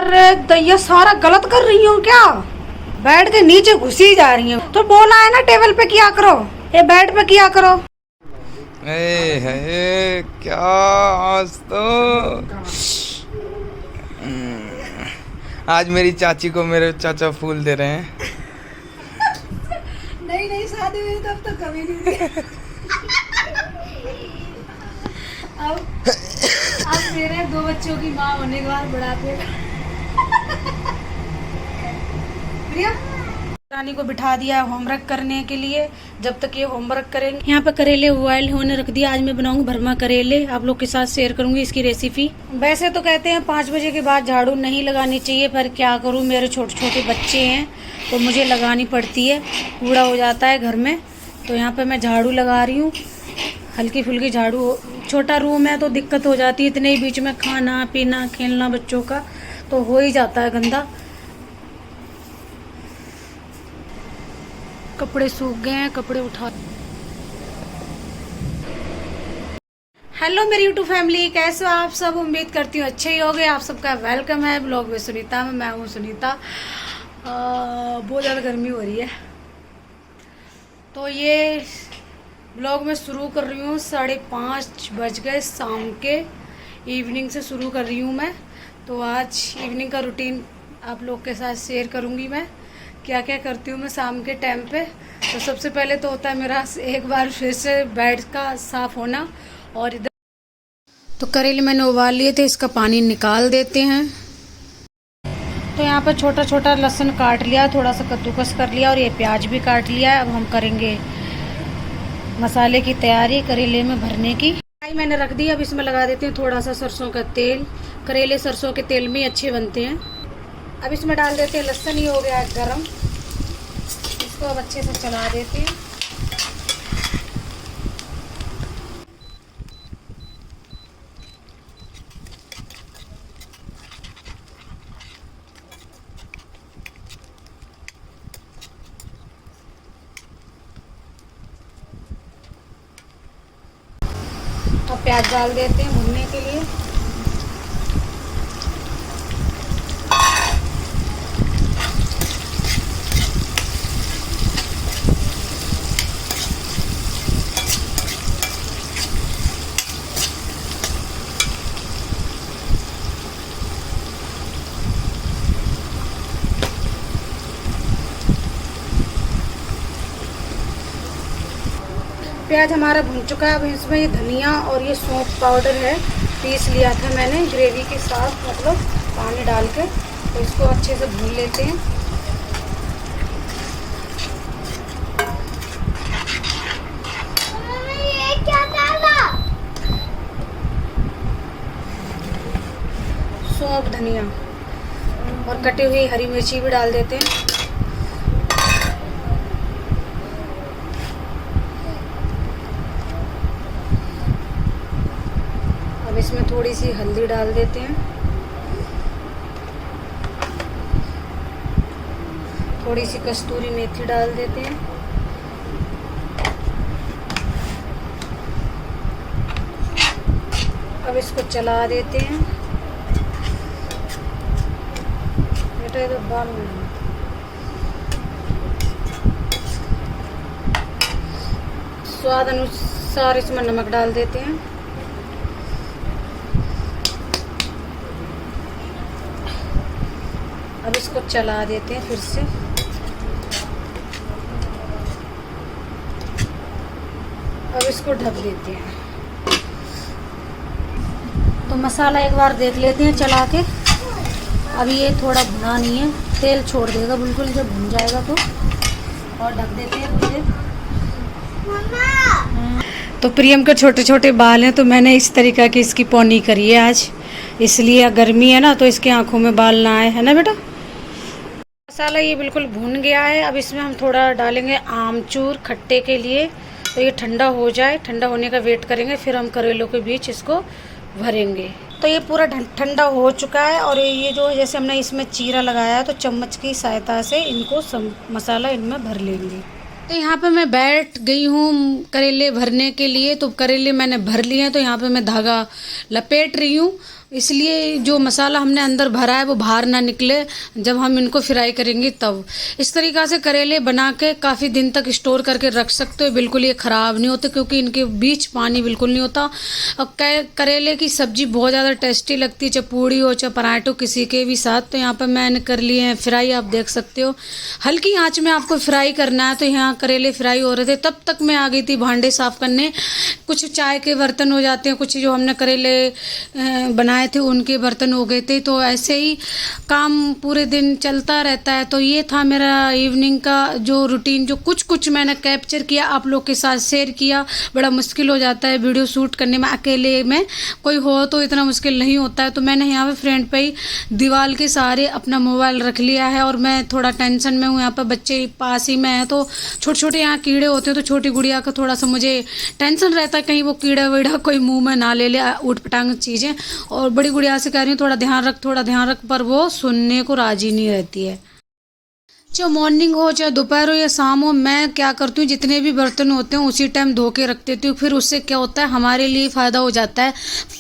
अरे दैया, सारा गलत कर रही हूँ क्या? बेड के नीचे घुसी जा रही हूँ। तो बोला है ना टेबल पे किया करो, ये बेड पे किया करो। है क्या आज तो। आज मेरी चाची को मेरे चाचा फूल दे रहे हैं। नहीं नहीं, शादी हुई तब तो कभी नहीं दिया। अब मेरे 2 बच्चों की माँ होने के बाद बुढ़ापे प्रिया रानी को बिठा दिया होमवर्क करने के लिए। जब तक ये होमवर्क करेंगे, यहाँ पे करेले बॉयल होने रख दिया। आज मैं बनाऊंगी भरमा करेले, आप लोग के साथ शेयर करूंगी इसकी रेसिपी। वैसे तो कहते हैं 5 बजे के बाद झाड़ू नहीं लगानी चाहिए, पर क्या करूं, मेरे छोटे छोटे बच्चे हैं तो मुझे लगानी पड़ती है, कूड़ा हो जाता है घर में। तो यहाँ पे मैं झाड़ू लगा रही हूँ, हल्की फुल्की झाड़ू। छोटा रूम है तो दिक्कत हो जाती है, इतने ही बीच में खाना पीना खेलना बच्चों का तो हो ही जाता है गंदा। कपड़े सूख गए हैं, कपड़े उठा। हेलो मेरी यूट्यूब फैमिली, कैसे हो आप सब? उम्मीद करती हूँ अच्छे ही होंगे। आप सबका वेलकम है ब्लॉग में सुनीता में। मैं हूँ सुनीता। बहुत ज़्यादा गर्मी हो रही है तो ये ब्लॉग में शुरू कर रही हूँ। 5:30 बज गए शाम के, इवनिंग से शुरू कर रही हूँ मैं। तो आज इवनिंग का रूटीन आप लोग के साथ शेयर करूँगी मैं, क्या क्या करती हूँ मैं शाम के टाइम पे। तो सबसे पहले तो होता है मेरा एक बार फिर से बेड का साफ़ होना। और इधर तो करेले मैंने उबाल लिए थे, इसका पानी निकाल देते हैं। तो यहाँ पर छोटा छोटा लहसुन काट लिया, थोड़ा सा कद्दूकस कर लिया और ये प्याज भी काट लिया। अब हम करेंगे मसाले की तैयारी करेले में भरने की। कढ़ाई मैंने रख दी, अब इसमें लगा देते हैं थोड़ा सा सरसों का तेल। करेले सरसों के तेल में ही अच्छे बनते हैं। अब इसमें डाल देते हैं लहसुन, ही हो गया है गरम। इसको अब अच्छे से चला देते हैं। अब प्याज डाल देते हैं भुनने के लिए। प्याज हमारा भुन चुका है। अब इसमें ये धनिया और ये सौंफ पाउडर है, पीस लिया था मैंने ग्रेवी के साथ, मतलब पानी डाल के। तो इसको अच्छे से भून लेते हैं। ये क्या डाला? सौंफ, धनिया और कटी हुई हरी मिर्ची भी डाल देते हैं। अब इसमें थोड़ी सी हल्दी डाल देते हैं, थोड़ी सी कस्तूरी मेथी डाल देते हैं। अब इसको चला देते हैं। बेटा इधर बाल में स्वाद अनुसार इसमें नमक डाल देते हैं। अब इसको चला देते हैं फिर से। अब इसको ढक देते हैं। तो मसाला एक बार देख लेते हैं चला के। अभी ये थोड़ा भुना नहीं है, तेल छोड़ देगा बिल्कुल जब भुन जाएगा तो। और ढक देते हैं मुझे। तो प्रियम के छोटे छोटे बाल हैं, तो मैंने इस तरीक़ा की इसकी पौनी करी है आज, इसलिए गर्मी है ना तो इसकी आंखों में बाल ना आए, है ना बेटा। मसाला ये बिल्कुल भून गया है। अब इसमें हम थोड़ा डालेंगे आमचूर खट्टे के लिए। तो ये ठंडा हो जाए, ठंडा होने का वेट करेंगे, फिर हम करेलों के बीच इसको भरेंगे। तो ये पूरा ठंडा हो चुका है। और ये जो जैसे हमने इसमें चीरा लगाया है, तो चम्मच की सहायता से इनको मसाला इनमें भर लेंगे। तो यहाँ पे मैं बैठ गई हूँ करेले भरने के लिए। तो करेले मैंने भर लिए हैं, तो यहाँ पे मैं धागा लपेट रही हूँ। इसलिए जो मसाला हमने अंदर भरा है वो बाहर ना निकले जब हम इनको फ्राई करेंगे तब। इस तरीक़ा से करेले बना के काफ़ी दिन तक स्टोर करके रख सकते हो, बिल्कुल ये ख़राब नहीं होते क्योंकि इनके बीच पानी बिल्कुल नहीं होता। और करेले की सब्ज़ी बहुत ज़्यादा टेस्टी लगती है, चाहे पूड़ी हो चाहे पराठो किसी के भी साथ। तो यहाँ पर मैंने कर लिए हैं फ्राई, आप देख सकते हो। हल्की आँच में आपको फ्राई करना है। तो यहाँ करेले फ्राई हो रहे थे, तब तक मैं आ गई थी भांडे साफ़ करने। कुछ चाय के बर्तन हो जाते हैं, कुछ जो हमने करेले बनाए थे उनके बर्तन हो गए थे। तो ऐसे ही काम पूरे दिन चलता रहता है। तो ये था मेरा इवनिंग का जो रूटीन, जो कुछ कुछ मैंने कैप्चर किया, आप लोग के साथ शेयर किया। बड़ा मुश्किल हो जाता है वीडियो शूट करने में, अकेले में कोई हो तो इतना मुश्किल नहीं होता है। तो मैंने यहाँ पे फ्रंट पे ही दीवार के सहारे अपना मोबाइल रख लिया है और मैं थोड़ा टेंशन में हूँ। यहाँ पर बच्चे पास ही में हैं तो छोटे छोटे यहाँ कीड़े होते हैं, तो छोटी गुड़िया का थोड़ा सा मुझे टेंशन रहता है कहीं वो कीड़ा वीड़ा कोई मुँह में ना ले ले ऊट पटांग चीज़ें। और बड़ी गुड़िया से कह रही हूँ थोड़ा ध्यान रख, पर वो सुनने को राजी नहीं रहती है। चाहे मॉर्निंग हो चाहे दोपहर हो या शाम हो, मैं क्या करती हूँ जितने भी बर्तन होते हैं उसी टाइम धो के रख देती हूँ। फिर उससे क्या होता है हमारे लिए फ़ायदा हो जाता है।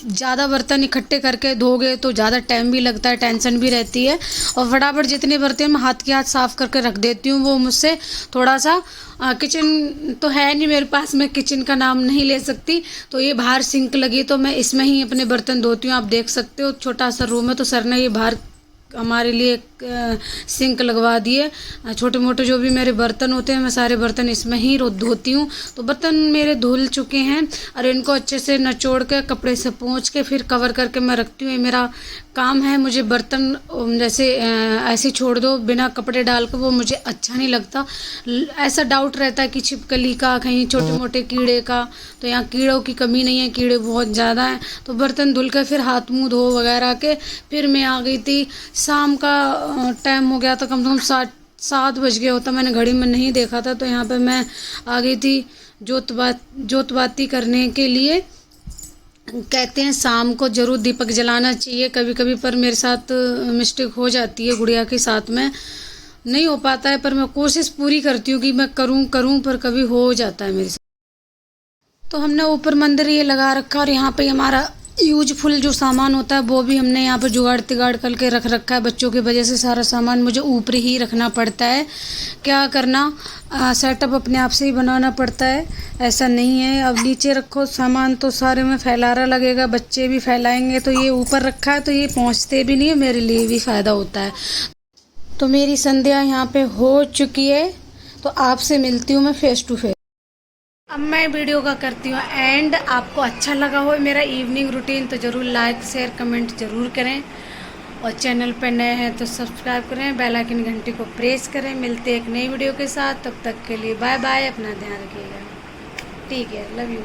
ज़्यादा बर्तन इकट्ठे करके धोगे तो ज़्यादा टाइम भी लगता है, टेंशन भी रहती है। और फटाफट जितने बर्तन मैं हाथ के हाथ साफ़ करके रख देती हूँ। वो मुझसे थोड़ा सा किचन तो है नहीं मेरे पास, मैं किचन का नाम नहीं ले सकती। तो ये बाहर सिंक लगी तो मैं इसमें ही अपने बर्तन धोती हूँ। आप देख सकते हो छोटा सा रूम है, तो सर ने ये बाहर हमारे लिए सिंक लगवा दिए। छोटे मोटे जो भी मेरे बर्तन होते हैं मैं सारे बर्तन इसमें ही धोती हूँ। तो बर्तन मेरे धुल चुके हैं और इनको अच्छे से निचोड़ के कपड़े से पोंछ के फिर कवर करके मैं रखती हूँ। ये मेरा काम है। मुझे बर्तन जैसे ऐसे छोड़ दो बिना कपड़े डाल के, वो मुझे अच्छा नहीं लगता। ऐसा डाउट रहता है कि छिपकली का, कहीं छोटे मोटे कीड़े का। तो यहाँ कीड़ों की कमी नहीं है, कीड़े बहुत ज़्यादा हैं। तो बर्तन धुल के फिर हाथ मुँह धो वगैरह के फिर मैं आ गई थी। शाम का टाइम हो गया था, कम से कम 7 बज गया होता, मैंने घड़ी में नहीं देखा था। तो यहाँ पे मैं आ गई थी जोत बाती करने के लिए। कहते हैं शाम को ज़रूर दीपक जलाना चाहिए कभी कभी, पर मेरे साथ मिस्टेक हो जाती है, गुड़िया के साथ में नहीं हो पाता है। पर मैं कोशिश पूरी करती हूँ कि मैं करूँ पर कभी हो जाता है मेरे साथ। तो हमने ऊपर मंदिर ये लगा रखा और यहाँ पे हमारा यूजफुल जो सामान होता है वो भी हमने यहाँ पर जुगाड़ तिगाड़ करके रख रखा है। बच्चों की वजह से सारा सामान मुझे ऊपर ही रखना पड़ता है। क्या करना, सेटअप अपने आप से ही बनाना पड़ता है, ऐसा नहीं है अब नीचे रखो सामान तो सारे में फैलारा लगेगा, बच्चे भी फैलाएंगे। तो ये ऊपर रखा है तो ये पहुँचते भी नहीं है, मेरे लिए भी फ़ायदा होता है। तो मेरी संध्या यहाँ पे हो चुकी है, तो आपसे मिलती हूँ मैं फेस टू फेस। अब मैं वीडियो का करती हूँ एंड। आपको अच्छा लगा हो मेरा इवनिंग रूटीन तो ज़रूर लाइक शेयर कमेंट ज़रूर करें। और चैनल पर नए हैं तो सब्सक्राइब करें, बेल आइकन घंटी को प्रेस करें। मिलते हैं एक नई वीडियो के साथ, तब तक के लिए बाय बाय, अपना ध्यान रखिएगा। ठीक है, लव यू।